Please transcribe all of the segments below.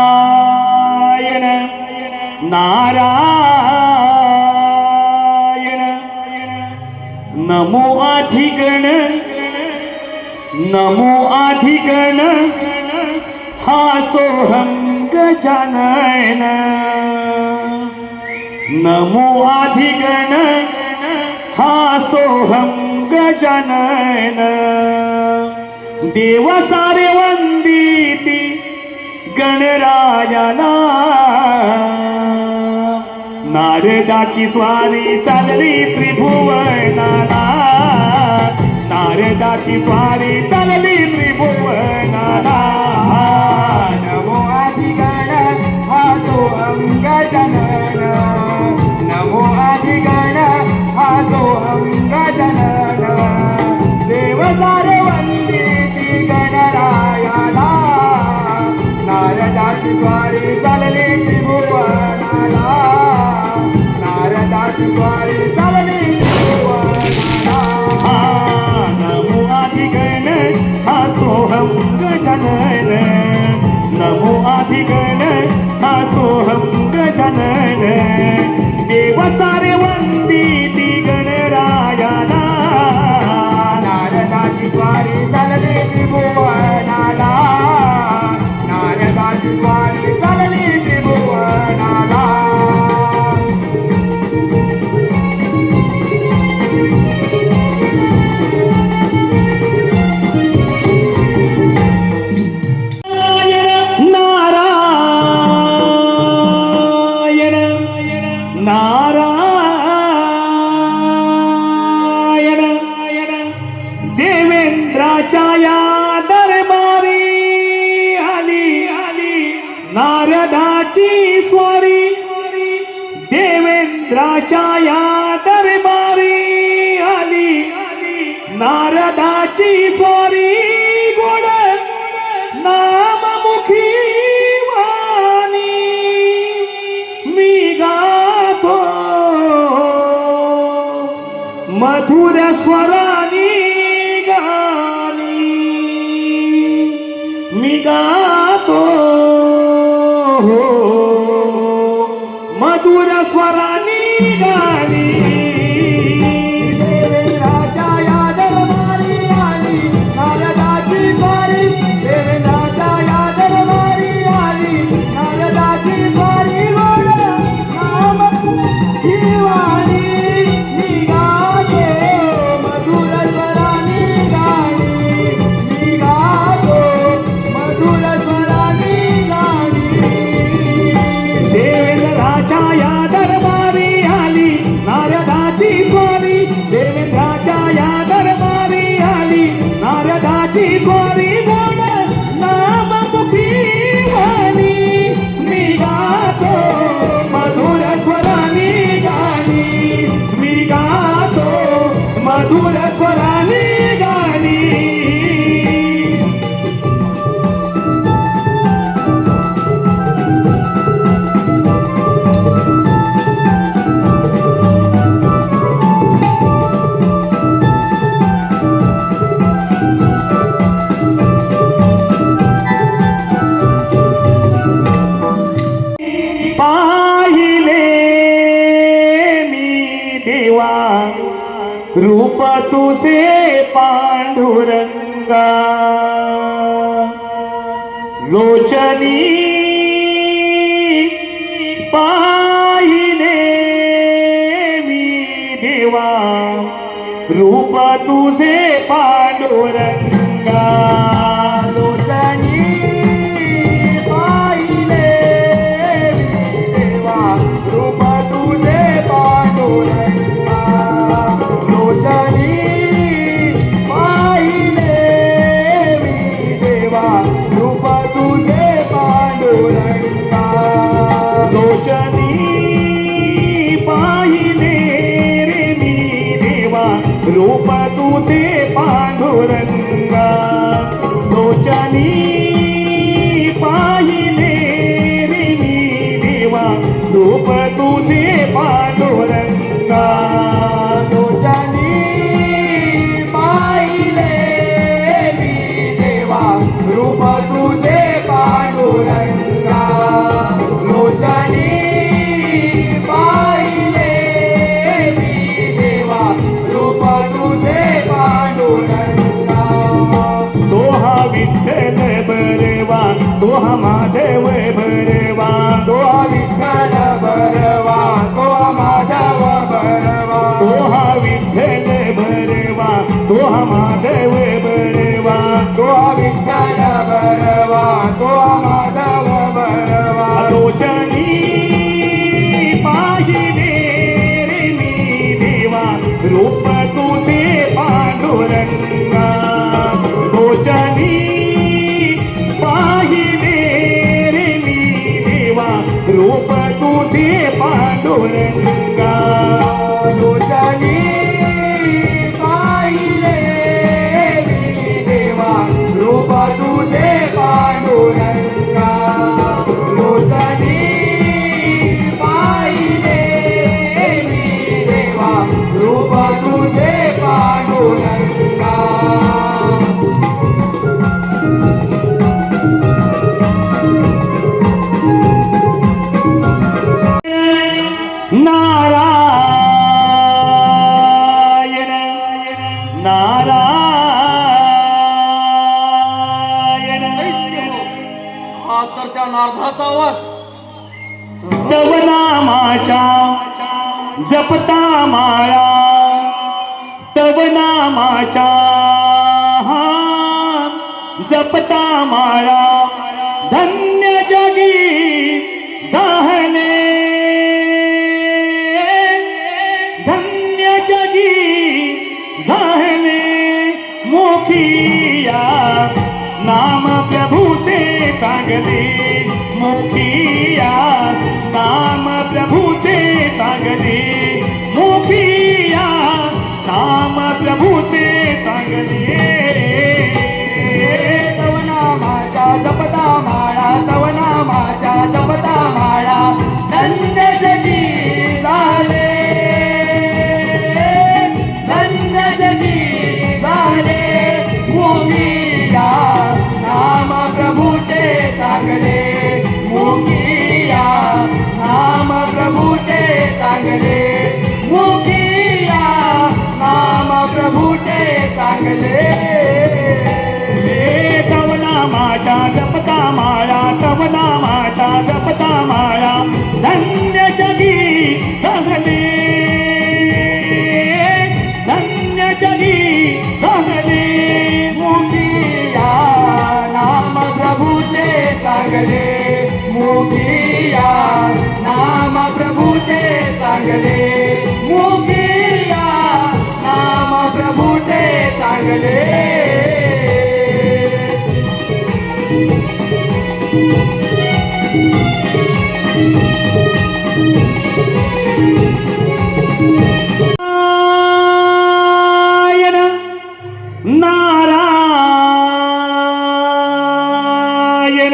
नारायण नारायण नमो अधिगण हा सोहम गजानन नमो अधिगण हा सोहम गजानन देव सारे वंदिती गणरायाला नारदाची स्वारी चालली त्रिभुवनाला नारदाची स्वारी चालली त्रिभुवनाला नमो अधिगण हा सोहम गजानन नमो अधिगण हा सोहम गजानन देव सारे वंदिती गणरायाला नारदाची स्वारी चालली त्रिभुवनाला नारदाची स्वारी चालली त्रिभुवनाला नमो अधिगण हा सोहम गजानन नमो अधिगण हा सोहम गजानन देव सारे वंदिती गणरायाला नारदाची स्वारी चालली त्रिभुवनाला नारदाची स्वारी चालली त्रिभुवनाला नारायण नारायण देवेंद्राच्या या दरबारी आली नारदाची स्वारी देवेंद्राच्या या दरबारी आली नारदाची स्वारी गोड नाममुखी वाणी मी गातो मधुर स्वरानी गाणी मी गातो मधुर स्वरानी गाणी देवेंद्राच्या या दरबारी आली नारदाची स्वारी देवेंद्राच्या या दरबारी आली नारदाची स्वारी गोड नाममुखी वाणी मी गातो मधुर स्वरानी गाणी मी गातो मधुर स्वरानी गाणी देवेंद्राच्या या दरबारी आली नारदाची स्वारी देवेंद्राच्या या दरबारी आली नारदाची स्वारी गोड नाममुखी वाणी मी गातो मधुर स्वरानी गाणी मी गातो मधुर स्वरानी गाणी पाहिले मी देवा रूप तुझे पांडुरंगा लोचनी पाहिले मी देवा रूप तुझे पांडुरंगा लोचनी पाहिले मी देवा रूप तुझे पांडुरंगा लोचनी पाहिले मी देवा रूप तुझे पांडुरंगा लोचनी पाहिले रे मी देवा रूप तुझे पांडुरंगा हा माधव भरवा तो हा विठ्ठल भरवा तो हा माधव भरवा तो हा विठ्ठल भरवा तो हा माधव भरवा तो हा विठ्ठल भरवा तो हा माधव भरवा लोचनी पाहिले रे मी देवा रूप तुझे पांडुरंगा लोचनी पाहिले रे मी देवा रूप तुझे पांडुरंगा लोचनी पाहिले मी देवा रूप तुझे पांडुरंगा लोचनी पाहिले मी देवा रूप तुझे पांडुरंगा नारायण नारायण हा तर त्या नारदाचा आवाज तव नामाचा जपता माळा तव नामाचा जपता माळा धन्य जगी जाहले धन्य जगी जाहले मोखिया नाम प्रभूचे चांगले मोखिया नाम प्रभूचे चांगले मोखिया नाम प्रभूचे चांगले तव नामाचा जपता माळा तव नामाचा जपता माळा धन्य जगी झाले धन्य जगी झाले मोगिया नाम प्रभूचे चांगले मोगिया नाम प्रभूचे चांगले मोगिया नाम प्रभूचे चांगले तव नामाचा जपता माळा तव नामाचा जपता माळा धन्य जगी सहले धन्य जगी सहले मोगिया नाम प्रभूचे चांगले मोगिया नाम प्रभूचे चांगले मोगिया नाम प्रभूचे चांगले नारायण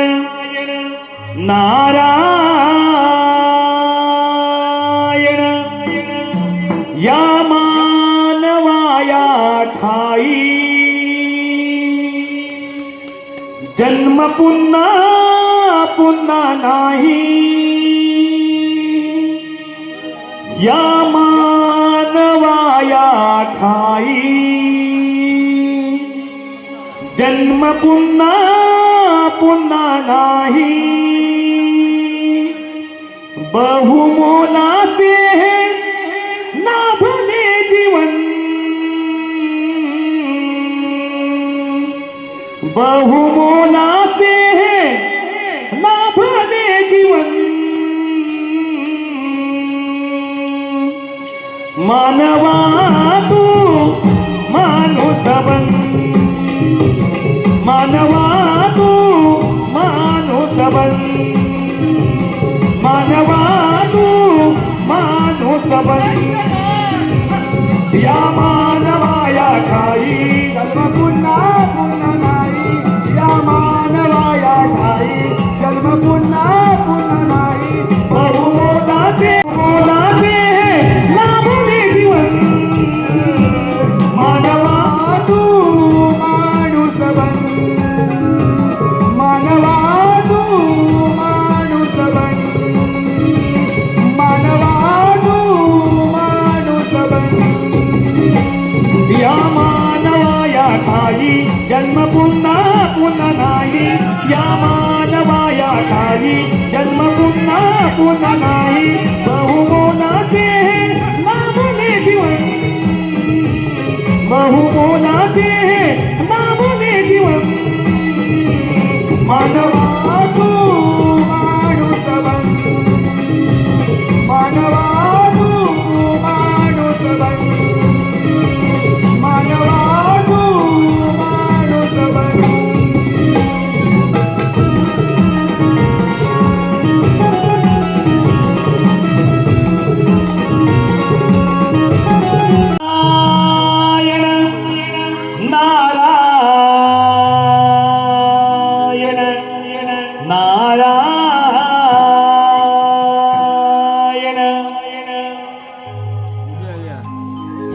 नारायण या मानवाया ठाई जन्म पुन्हा पुन्हा नाही या मानवाया ठाई जन्म पुन्हा पुन्हा नाही बहुमोलाचे हे नाभले जीवन बहुमोलाचे हे नाभले जीवन मानवा तू माणूस बन मानवा तू माणूस बन मानवा तू माणूस बन या मानवाया ठाई जन्म पुन्हा पुन्हा नाही या मानवाया ठाई जन्म पुन्हा पुन्हा नाही बहुमोलाचे मोलाचे हे लाभले जीवन मानवा तू माणूस बन मानवा तू माणूस बन मानवा तू माणूस बन या मानवाया ठाई जन्म पुन्हा पुन्हा नाही या मानवाया देवा ताई जन्म पुन्हा पुन्हा नाही बहुमोलाचे लाभले जीवन बहुमोलाचे लाभले जीवन मानवा तू माणूस बन मानवा तू माणूस बन मानवा तू माणूस बन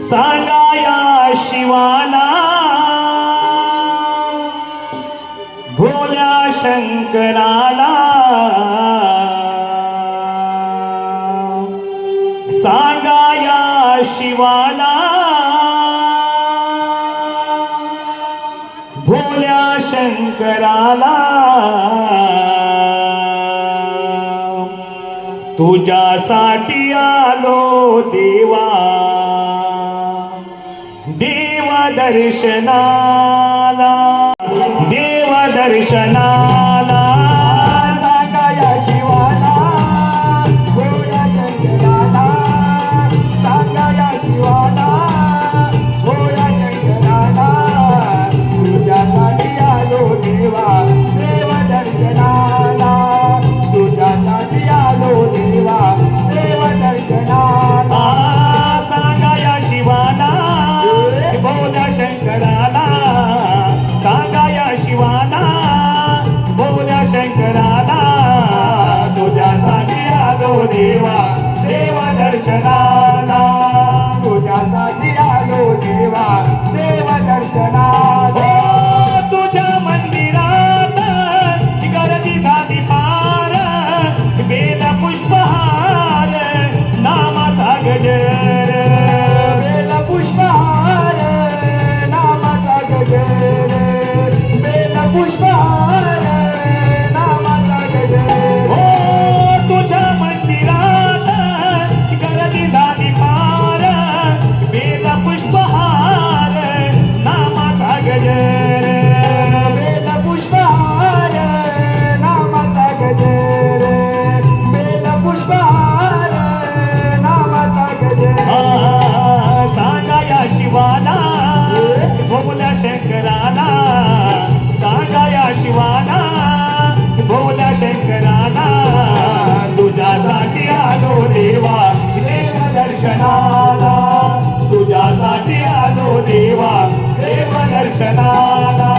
सांगाया शिवाला भोल्या शंकराला सांगाया शिवाला भोल्या शंकराला तुझ्यासाठी आलो देवा देव दर्शनाला देव दर्शनाला सांगाया शिवाला भोळ्या शंकराला सांगाया शिवाला भोळ्या शंकराला तुझ्यासाठी आलो देवा देव दर्शनाला तुझ्यासाठी आलो देवा देव दर्शनाला सांगाया शिवाला भोल्या शंकराला सांगाया शिवाला भोल्या शंकराला तुझ्यासाठी आलो देवा देव दर्शनाला तुझ्यासाठी आलो देवा देव दर्शनाला तुझ्या मंदिरात गर्दी झाली फार बेल पुष्पहार नामाचा गजर बेल पुष्पहार नामाचा गजर बेल पुष्पहार नामाचा गजर हो तुझ्या मंदिरात गर्दी झाली फार बेल पुष्पहार नामाचा गजर बेल पुष्पहार नामाचा गजर बेल पुष्पहार नामाचा गजर सांगाया शिवाला भोल्या शंकराला सांगाया शिवाला भोल्या शंकराला तुझ्यासाठी आलो देवा देव दर्शनाला तुझ्यासाठी आलो देवा देव दर्शनाला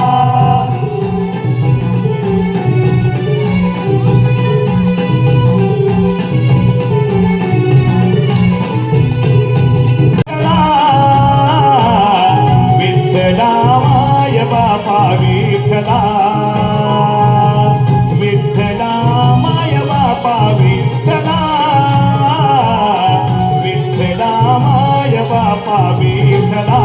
विठ्ठला माय बापा विठ्ठला विठ्ठला माय बापा विठ्ठला विठ्ठला माय बापा विठ्ठला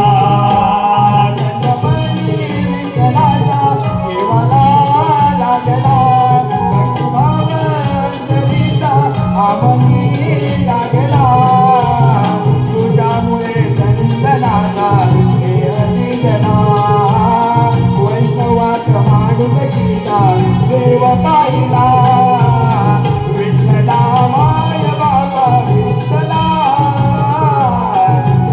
चंद्रमणी विठ्ठलाचा देवाला लागला भक्तिभाव अंतरीचा आमनी लागला तुझ्यामुळे चंदनाला देहजीजना वैष्णवात माणूस गीता देव पाहिला विठ्ठला माय बाबा विठ्ठला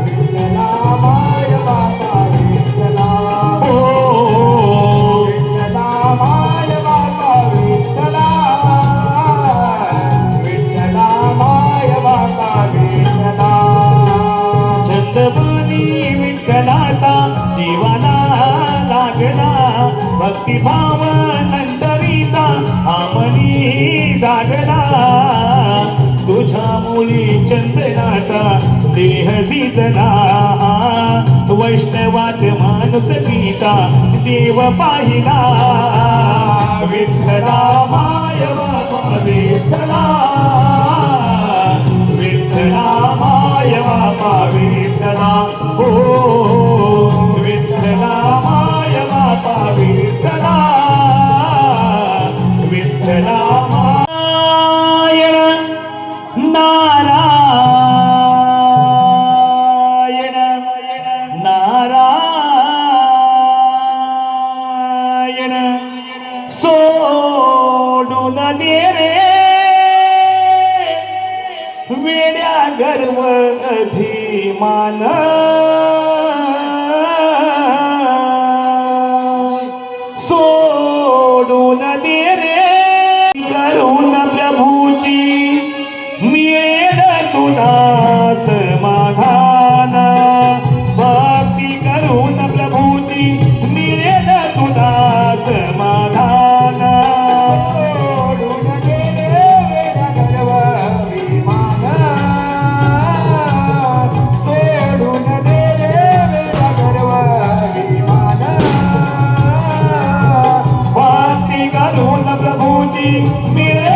विठ्ठला माय बाबा विठ्ठला हो विठ्ठला माय बाबा विठ्ठला विठ्ठला माय बाबा विठ्ठला चंदबनी विठ्ठलाचा जीवाला लागला भक्तिभाव अंतरीचा आमनी जागला तुझ्या मुली चंदनाचा देह झिजला वैष्णवात माणूस गीता देव पाहिला विठ्ठला माय बाबा विठ्ठला विठ्ठला माय बाबा विठ्ठला हो विठ्ठला माय बाबा विठ्ठला विठ्ठला दे रे वेड्या गर्व अभिमान सोडून दे रे करून प्रभूची मिळेल तुला समाधान भक्ती करून प्रभूची मिळेल तुला समाधान सोडून गेले वेड्या गर्व अभिमान सोडून गेले वेड्या गर्व अभिमान भक्ती करून प्रभूची मिळेल